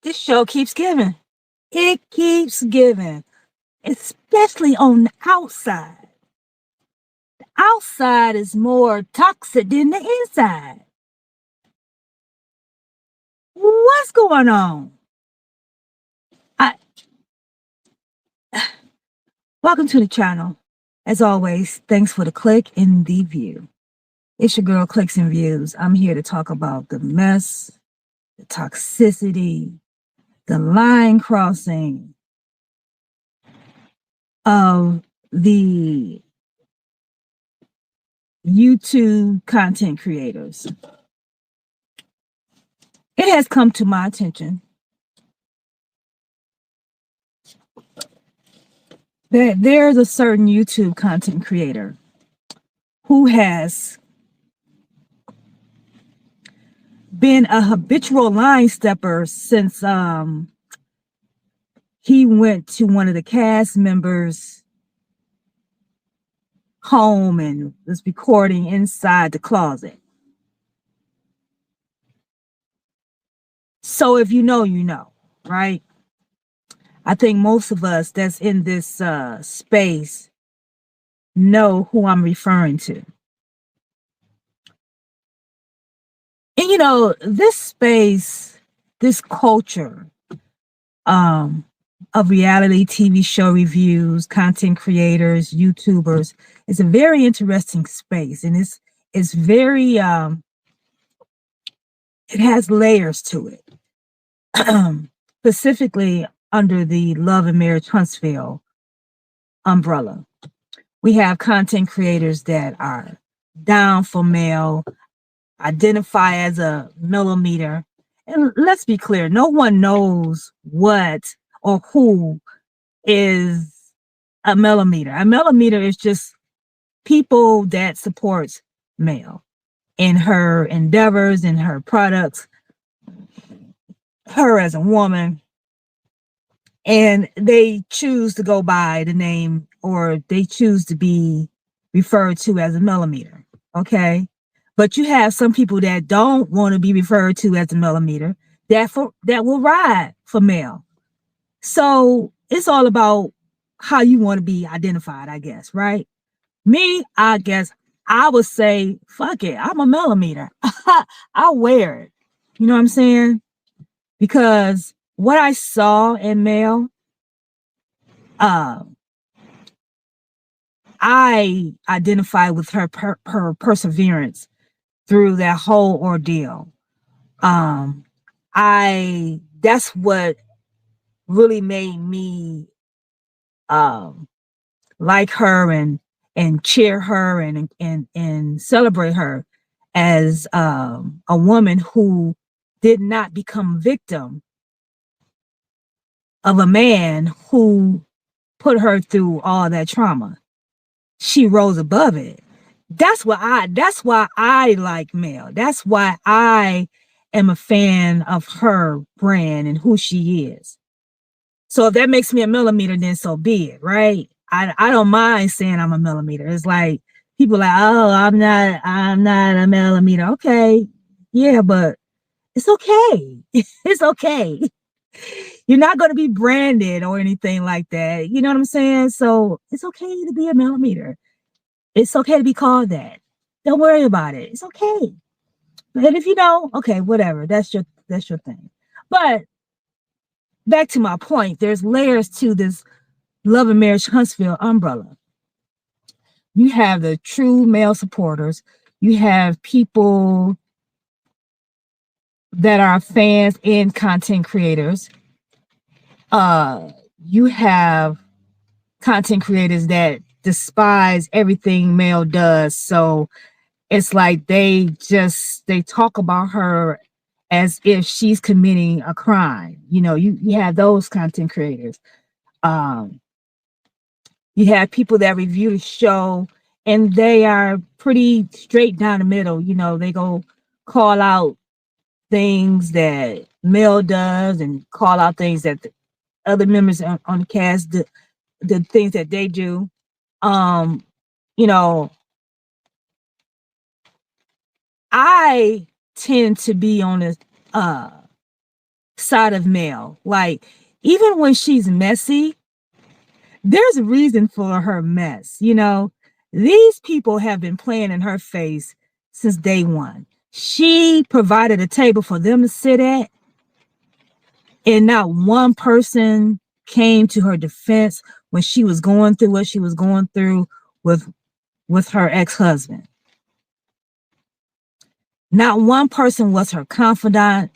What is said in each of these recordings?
This show keeps giving. It keeps giving, especially on the outside. The outside is more toxic than the inside. What's going on? I Welcome to the channel. As always, thanks for the click and the view. It's your girl, Clicks and Views. I'm here to talk about the mess, the toxicity, the line crossing of the YouTube content creators. It has come to my attention that there's a certain YouTube content creator who has been a habitual line stepper since he went to one of the cast members' home and was recording inside the closet. So if you know, you know, right? I think most of us that's in this space know who I'm referring to. And you know, this space, this culture of reality TV show reviews, content creators, YouTubers, is a very interesting space. And it's very it has layers to it. Specifically under the Love and Marriage Huntsville umbrella. We have content creators that are down for male, identify as a millimeter. And let's be clear, no one knows what or who is a millimeter. A millimeter is just people that supports male in her endeavors, in her products, her as a woman, and they choose to go by the name, or they choose to be referred to as a millimeter. Okay. But you have some people that don't want to be referred to as a millimeter that will ride for male. So it's all about how you want to be identified, I guess, right? Me, I guess I would say, fuck it, I'm a millimeter. I'll wear it. You know what I'm saying? Because what I saw in male, I identify with her perseverance through that whole ordeal. That's what really made me like her and cheer her and celebrate her as a woman who did not become victim of a man who put her through all that trauma. She rose above it. That's why I like Mel. That's why I am a fan of her brand and who she is. So if that makes me a millimeter, then so be it, right? I don't mind saying I'm a millimeter. It's like people like, oh, I'm not a millimeter. Okay. Yeah, but it's okay. It's okay. You're not going to be branded or anything like that. You know what I'm saying? So it's okay to be a millimeter. It's okay to be called that. Don't worry about it. It's okay. And if you know, okay, whatever. That's your thing. But back to my point, there's layers to this Love and Marriage Huntsville umbrella. You have the true male supporters. You have people that are fans and content creators. You have content creators that despise everything male does. So it's like they talk about her as if she's committing a crime. You know, you have those content creators. You have people that review the show and they are pretty straight down the middle. You know, they go call out things that Mel does and call out things that the other members on the cast, the things that they do. You know, I tend to be on side of Mel. Like, even when she's messy, there's a reason for her mess. You know, these people have been playing in her face since day one. She provided a table for them to sit at, and not one person came to her defense when she was going through what she was going through with her ex-husband. Not one person was her confidant.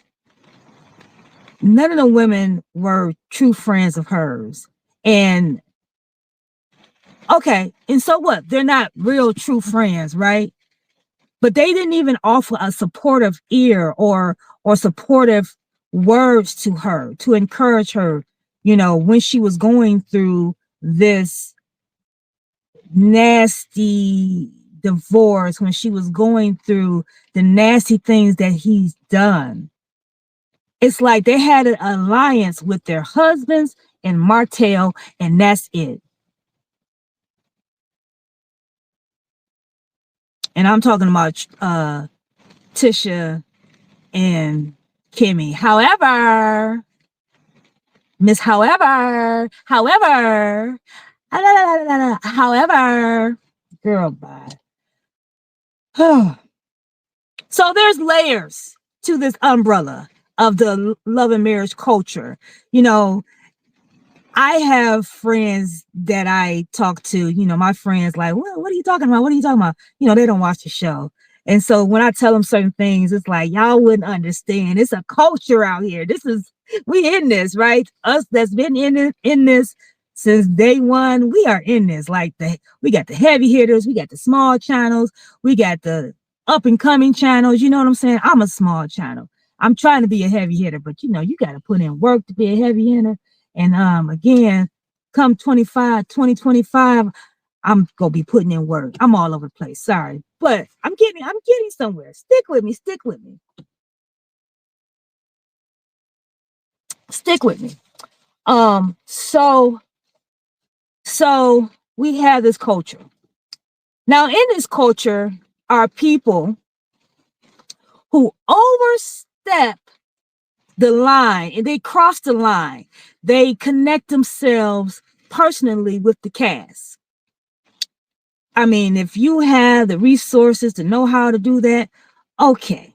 None of the women were true friends of hers. And okay, and so what? They're not real true friends, right? But they didn't even offer a supportive ear or supportive words to her to encourage her, you know, when she was going through this nasty divorce, when she was going through the nasty things that he's done. It's like they had an alliance with their husbands and Martell, and that's it. And I'm talking about Tisha and Kimmy. However, however, girl, bye. So there's layers to this umbrella of the love and marriage culture. You know, I have friends that I talk to, you know, my friends like, what are you talking about? What are you talking about? You know, they don't watch the show. And so when I tell them certain things, it's like, y'all wouldn't understand. It's a culture out here. We in this, right? Us that's been in this since day one, we are in this. Like we got the heavy hitters, we got the small channels, we got the up and coming channels. You know what I'm saying? I'm a small channel. I'm trying to be a heavy hitter, but you know, you got to put in work to be a heavy hitter. And again, come 2025, I'm gonna be putting in work. I'm all over the place. Sorry, but I'm getting somewhere. Stick with me. Stick with me. Stick with me. So we have this culture. Now, in this culture are people who overstep the line, and they cross the line. They connect themselves personally with the cast. I mean, if you have the resources to know how to do that, okay.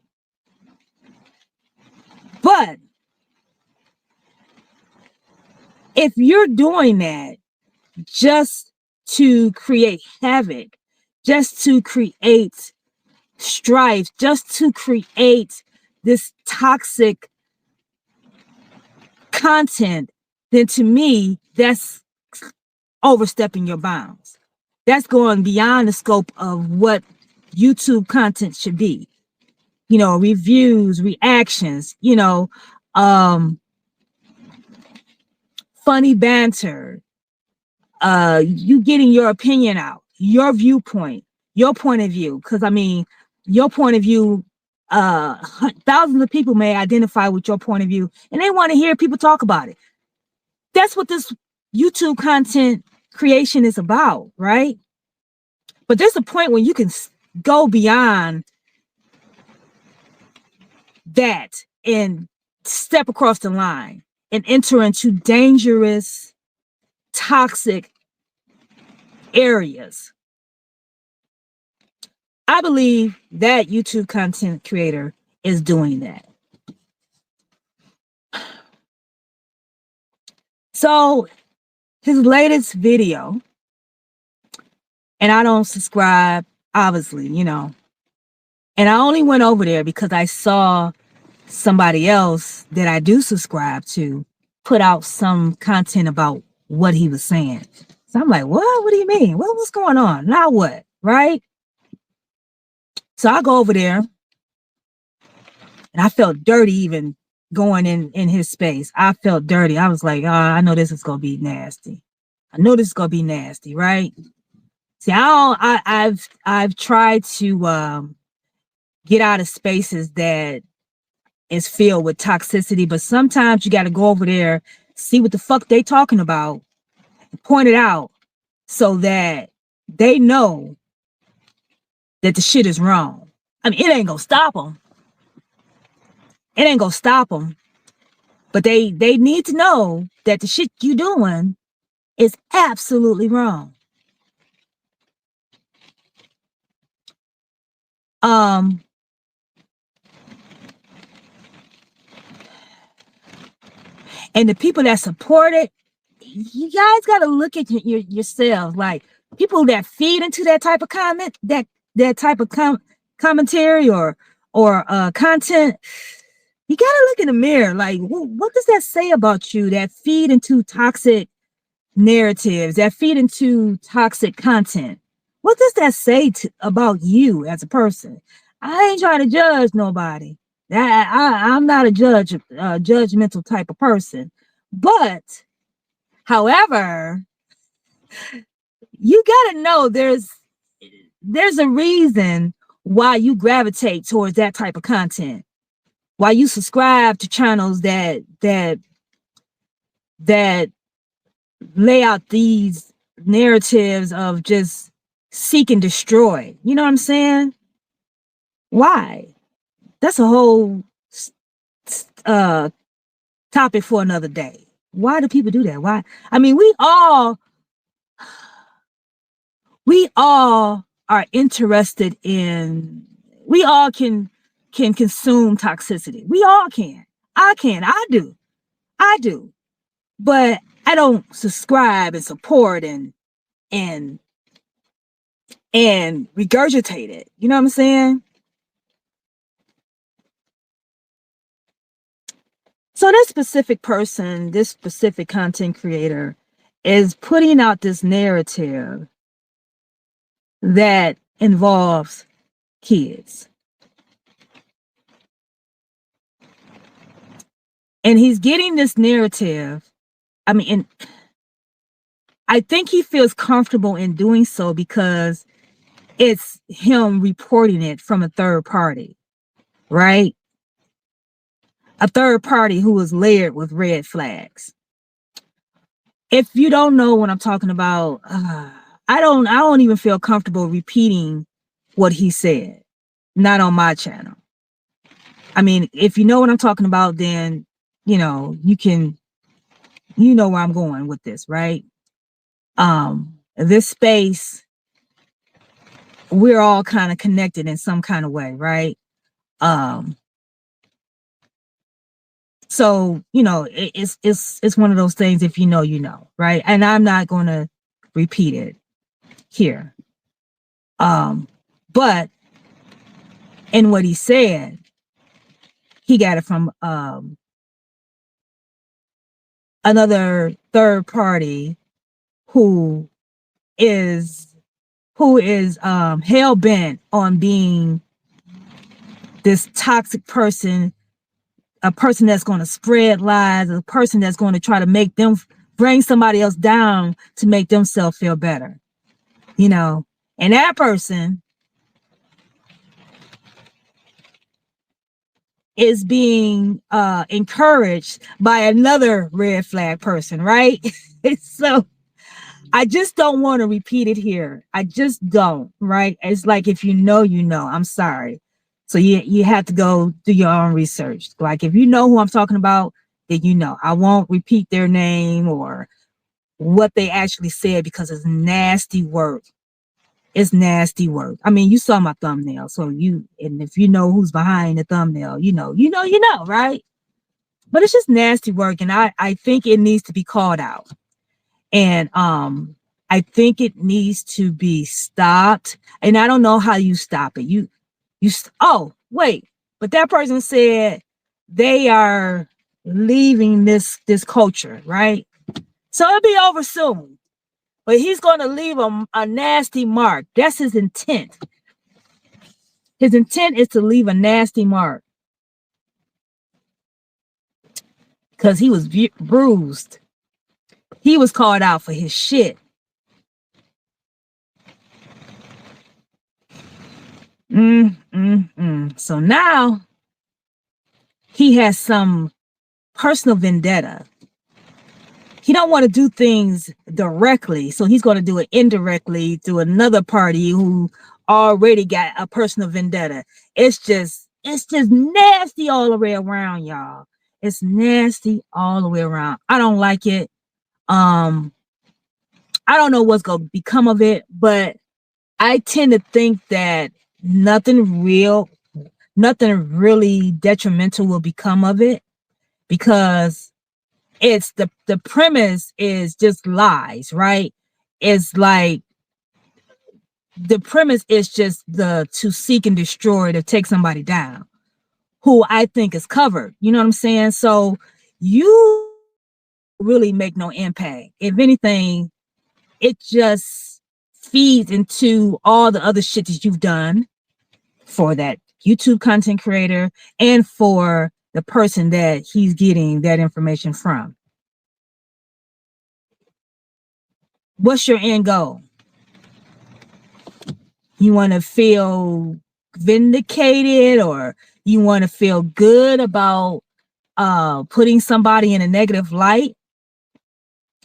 But if you're doing that just to create havoc, just to create strife, just to create this toxic content, then to me, that's overstepping your bounds. That's going beyond the scope of what YouTube content should be. You know, reviews, reactions, you know, funny banter, you getting your opinion out, your viewpoint, your point of view. Because I mean, your point of view, thousands of people may identify with your point of view, and they want to hear people talk about it. That's what this YouTube content creation is about, right? But there's a point when you can go beyond that and step across the line and enter into dangerous, toxic areas. I believe that YouTube content creator is doing that. So his latest video, and I don't subscribe, obviously, you know, and I only went over there because I saw somebody else that I do subscribe to put out some content about what he was saying. So I'm like, what do you mean? What's going on? Now what? Right? So I go over there, and I felt dirty even going in his space. I felt dirty. I was like, I know this is gonna be nasty. I know this is gonna be nasty, right? See, I've tried to get out of spaces that is filled with toxicity, but sometimes you got to go over there, see what the fuck they talking about, and point it out so that they know that the shit is wrong. I mean, it ain't gonna stop them. It ain't gonna stop them. But they need to know that the shit you doing is absolutely wrong. And the people that support it, you guys got to look at yourselves. Like, people that feed into that type of comment, that type of commentary or content, you got to look in the mirror. Like, what does that say about you, that feed into toxic narratives, that feed into toxic content? What does that say about you as a person? I ain't trying to judge nobody. I'm not a judgmental type of person. But, however, you got to know there's a reason why you gravitate towards that type of content. Why you subscribe to channels that lay out these narratives of just seek and destroy. You know what I'm saying? Why? That's a whole topic for another day. Why do people do that? Why? I mean, we all are interested in, we all can consume toxicity. We all can. I do. But I don't subscribe and support and regurgitate it. You know what I'm saying? So this specific person, this specific content creator is putting out this narrative that involves kids. And he's getting this narrative. I mean, and I think he feels comfortable in doing so because it's him reporting it from a third party, right? A third party who is layered with red flags. If you don't know what I'm talking about, I don't even feel comfortable repeating what he said. Not on my channel. I mean, if you know what I'm talking about, then, you know, you know where I'm going with this, right? This space, we're all kind of connected in some kind of way, right? So, you know, it's one of those things, if you know, you know, right? And I'm not going to repeat it here. But in what he said, he got it from another third party who is hell bent on being this toxic person, a person that's going to spread lies, a person that's going to try to make them bring somebody else down to make themselves feel better, you know. And that person is being encouraged by another red flag person, right? So I just don't want to repeat it here. I just don't, right? It's like, if you know, you know. I'm sorry. So you have to go do your own research. Like, if you know who I'm talking about, then you know. I won't repeat their name or what they actually said because it's nasty work. It's nasty work. I mean, you saw my thumbnail, so and if you know who's behind the thumbnail, you know, right? But it's just nasty work, and I think it needs to be called out. And I think it needs to be stopped. And I don't know how you stop it. Oh, wait, but that person said they are leaving this culture, right? So it'll be over soon. But he's going to leave a nasty mark. That's his intent. His intent is to leave a nasty mark. Because he was bruised. He was called out for his shit. So now he has some personal vendetta. He don't want to do things directly, so he's going to do it indirectly through another party who already got a personal vendetta. It's just nasty all the way around, y'all. It's nasty all the way around. I don't like it. I don't know what's going to become of it, but I tend to think that nothing really detrimental will become of it, because it's the premise is just lies, right? It's like the premise is just to seek and destroy, to take somebody down who I think is covered. You know what I'm saying? So you really make no impact. If anything, it just feeds into all the other shit that you've done for that YouTube content creator and for the person that he's getting that information from. What's your end goal? You want to feel vindicated, or you want to feel good about putting somebody in a negative light?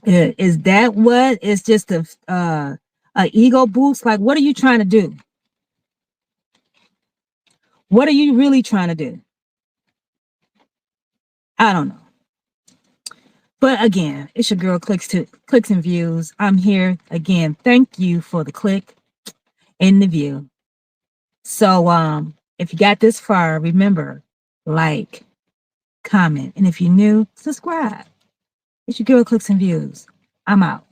Is that what? It's just a ego boost? Like, what are you trying to do? What are you really trying to do? I don't know. But again, it's your girl clicks and views. I'm here again. Thank you for the click and the view. So if you got this far, remember, like, comment, and if you're new, subscribe. It's your girl clicks and views. I'm out.